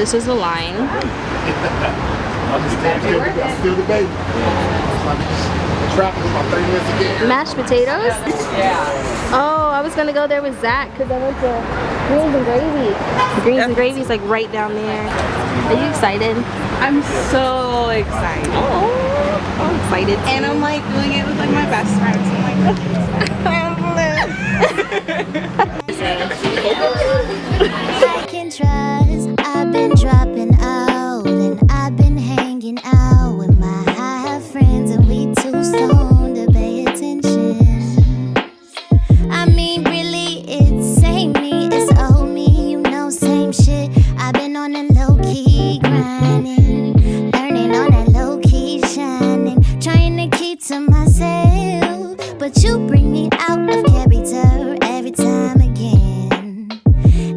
this is the line. I'm still debating. Traffic is about 30 minutes to get here. Mashed potatoes? Yeah. Oh, I was gonna go there with Zach because I went to Greens and Gravy. Greens and Gravy is like right down there. Are you excited? I'm so excited. Oh, I'm excited too. And I'm like doing it with like my best friends. I'm like, I can trust. I've been dropping out and I've been hanging out with my high friends, and we too stoned to pay attention. I mean, really, it's ain't me, it's old me, you know, same shit. I've been on a low key grinding, learning on that low key shining, trying to keep to myself, but you bring me out of character every time again.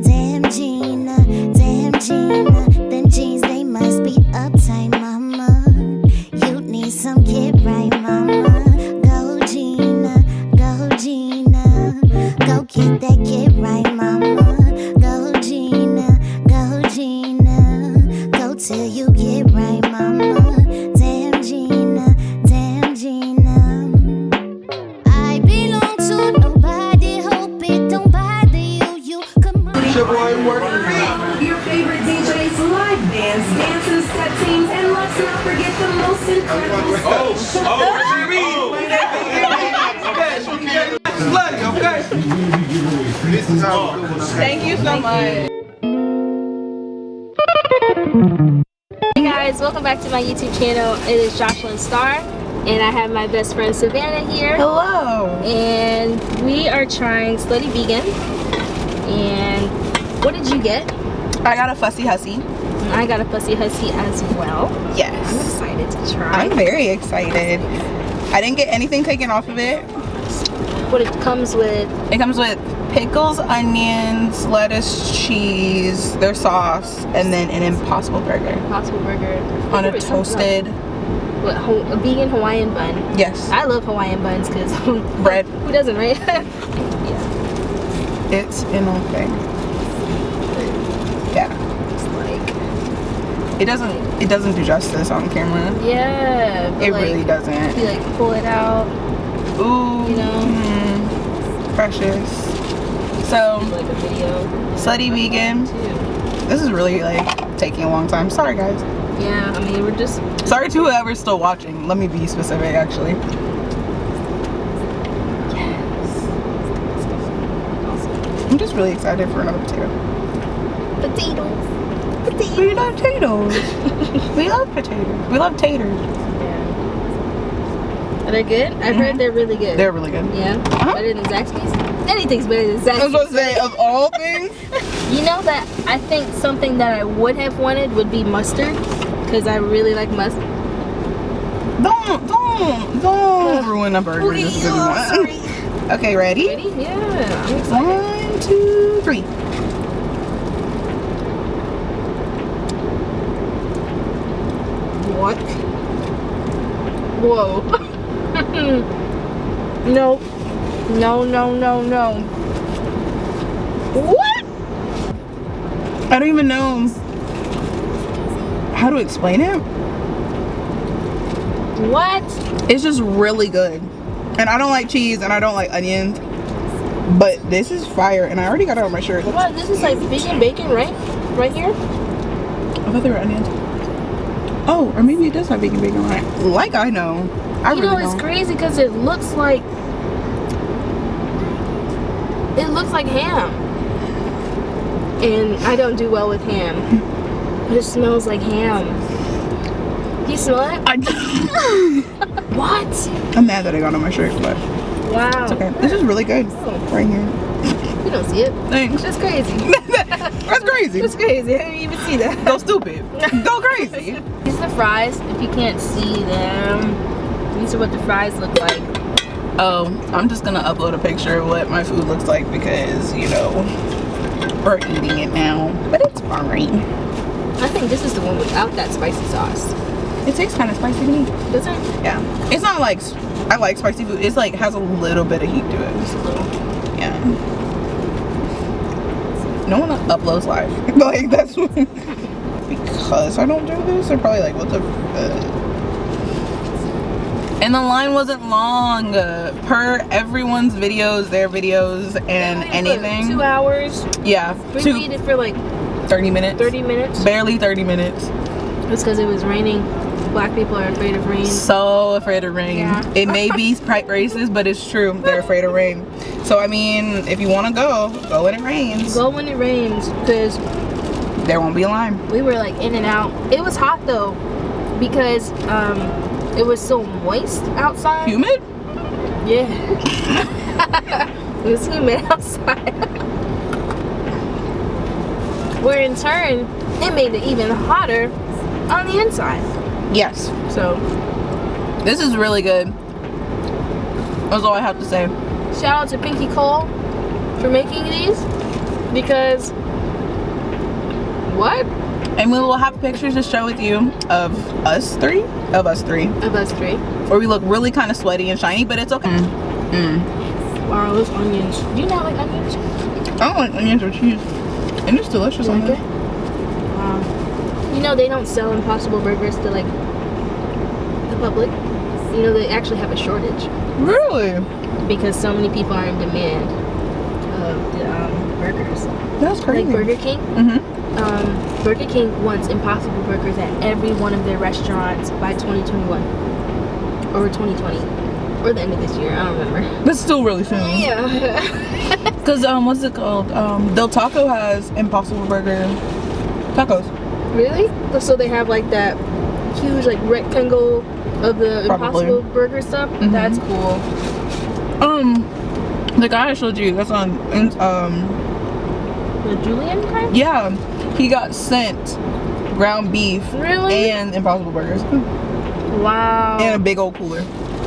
Damn Gina, them jeans, they must be uptight, mama. You need some get right, mama. Go Gina, go Gina, go get that get right, mama. Go Gina, go till you get right, mama. Damn Gina, I belong to nobody, hope it don't bother you. You come on. Your boy working. Your favorite DJs, live bands, dances, set teams, and let's not forget the most incredible Slutty, okay? This is how we do it. thank you so much. Hey guys, welcome back to my YouTube channel. It is jashalynnstar, and I have my best friend Savannah here. Hello. And we are trying Slutty Vegan. And what did you get? I got a fussy hussy. I got a fussy hussy as well. I'm Yes. excited to try. I'm very excited. I didn't get anything taken off of it. What it comes with. It comes with pickles, onions, lettuce, cheese, their sauce, and then an Impossible Burger Impossible Burger on a toasted. What, a vegan Hawaiian bun. Yes. I love Hawaiian buns because Bread. Who doesn't, right? It's an old thing. Yeah. It's like, It doesn't do justice on camera. yeah. But It like, really doesn't. you like pull it out, Ooh. you know. Precious. So, Like a video Slutty Vegan. too. This is really like taking a long time. Sorry guys. Yeah, I mean, we're just. Sorry to whoever's still watching. Let me be specific actually. I'm just really excited for another potato. Potatoes. We love potatoes. We love potatoes. We love taters. Are they good? I've heard they're really good. They're really good. Yeah? Uh-huh. Better than Zaxby's? Anything's better than I was Zaxby's. supposed to say, of all things, You know that I think something that I would have wanted would be mustard. Because I really like mustard. don't ruin a burger just because you want. Okay, ready? Ready? Yeah, I'm excited. 1, 2, 3. What? Whoa. No. No. What? I don't even know how to explain it. What? It's just really good. And I don't like cheese and I don't like onions. But this is fire and I already got it on my shirt. What? This is like vegan bacon, right? Right here? I thought they were onions. Oh, or maybe it does have vegan bacon on it. Like I know. I You really know, it's don't. crazy because it looks like ham. And I don't do well with ham. But it smells like ham. Do you smell it? What? I'm mad that I got it on my shirt, but Wow. it's okay. This is really good. Right here. You don't see it. Thanks. That's crazy. That's crazy. That's crazy. I didn't even see that. Go stupid. Go crazy. These are the fries. If you can't see them, these are what the fries look like. Oh, I'm just gonna upload a picture of what my food looks like because, you know, we're eating it now. But it's fine. I think this is the one without that spicy sauce. It tastes kind of spicy to me. Does it? Yeah. It's not like, I like spicy food. It's like, has a little bit of heat to it. Just a little. Yeah. No one uploads live. Like, that's what. because I don't do this. They're probably like, what the and the line wasn't long per everyone's videos, their videos, and anything. 2 hours. Yeah, We waited for like 30 minutes. 30 minutes. Barely 30 minutes. It's because it was raining. Black people are afraid of rain. So afraid of rain. Yeah. It may be racist, but it's true. They're afraid of rain. So I mean, if you want to go when it rains. Go when it rains, because There won't be a line. we were like in and out. It was hot though, because it was so moist outside. Humid? Yeah. It was humid outside. Where in turn, it made it even hotter on the inside. Yes. So, This is really good. That's all I have to say. shout out to Pinky Cole for making these, because what? And we will have pictures to share with you of us three. Of us three. Where we look really kind of sweaty and shiny, but it's okay. Wow, those onions. Do you not like onions? I don't like onions or cheese. And it's delicious on Okay. it. Wow. You know they don't sell Impossible Burgers to like the public. You know they actually have a shortage Really? because so many people are in demand of the burgers. That's crazy. Like Burger King. Mm-hmm. Burger King wants Impossible Burgers at every one of their restaurants by 2021 or 2020 or the end of this year. I don't remember. That's still really soon. Yeah. Cause what's it called? Del Taco has Impossible Burger tacos. Really? So they have like that huge like rectangle of the Probably. Impossible Burger stuff. Mhm. That's cool. The guy I showed you, that's on The Julian kind? yeah, he got sent ground beef Really? and Impossible Burgers Wow. and a big old cooler.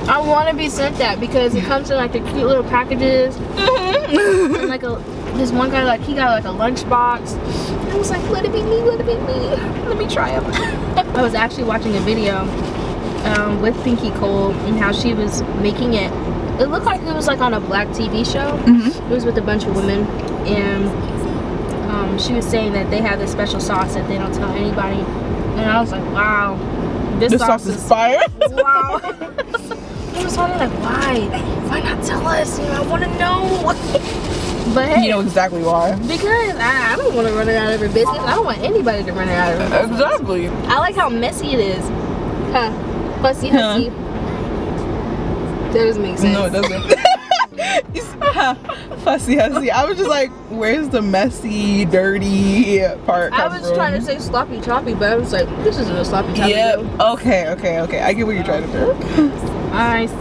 I want to be sent that because it comes in like the cute little packages. And like this one guy, like he got like a lunch box. I was like, let it be me, let it be me. Let me try them. I was actually watching a video with Pinky Cole and how she was making it. It looked like it was like on a black TV show. It was with a bunch of women, and she was saying that they have this special sauce that they don't tell anybody. And I was like, wow, this sauce is fire. Wow. I was wondering like, why not tell us? You know, I want to know. But hey, You know exactly why. because I don't want to run it out of her business. I don't want anybody to run it out of her business. Exactly. I like how messy it is. Huh. Fussy hussy. That doesn't make sense. No, it doesn't. You said, fussy hussy. I was just like, where's the messy, dirty part? I was trying to say sloppy choppy, but I was like, this isn't a sloppy choppy. Yep. though. Okay. I get what you're trying to do. I see.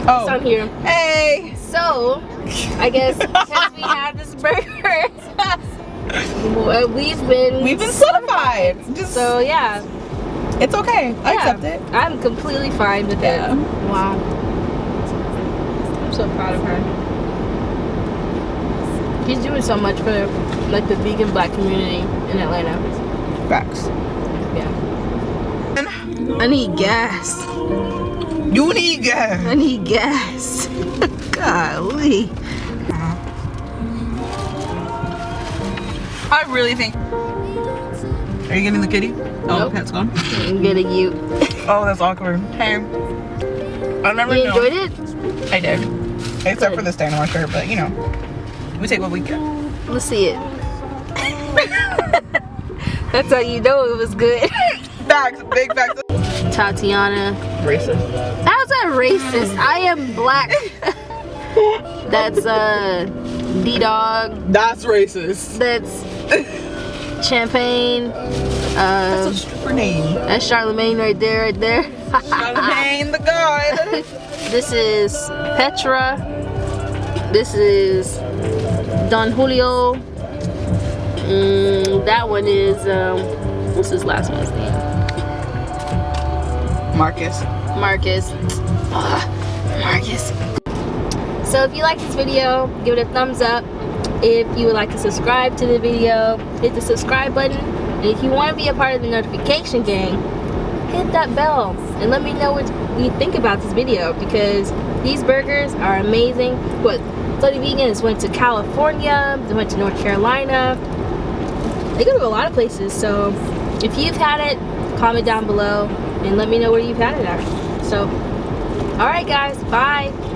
Oh. So I'm here. Hey. So, I guess since we have this burger, we've been solidified. Just, So yeah, it's okay. I yeah, accept it. I'm completely fine with Yeah. it. Wow. I'm so proud of her. She's doing so much for like the vegan black community in Atlanta. Facts. Yeah. I need gas. You need gas. I need gas. Golly. I really think. Are you getting the kitty? Oh, Nope. the cat's gone. I'm getting you. Oh, that's awkward. Hey. I never You know. enjoyed it? I did. Except Good. for the stain on my shirt, but you know. We take what we get. Let's see it. That's how you know it was good. Facts. Big facts. Tatiana. Racist. How's that racist? I am black. That's D-Dog. That's racist. That's Champagne. That's a stripper name. That's Charlemagne right there, Charlemagne the God. This is Petra. This is Don Julio. That one is what's his last man's name? Marcus. Marcus. Marcus. So if you like this video, give it a thumbs up. If you would like to subscribe to the video, hit the subscribe button. And if you want to be a part of the notification gang, hit that bell and let me know what you think about this video, because these burgers are amazing. But Slutty Vegans went to California, they went to North Carolina, They go to a lot of places. So if you've had it, comment down below and let me know where you've had it at. So, all right, guys, bye.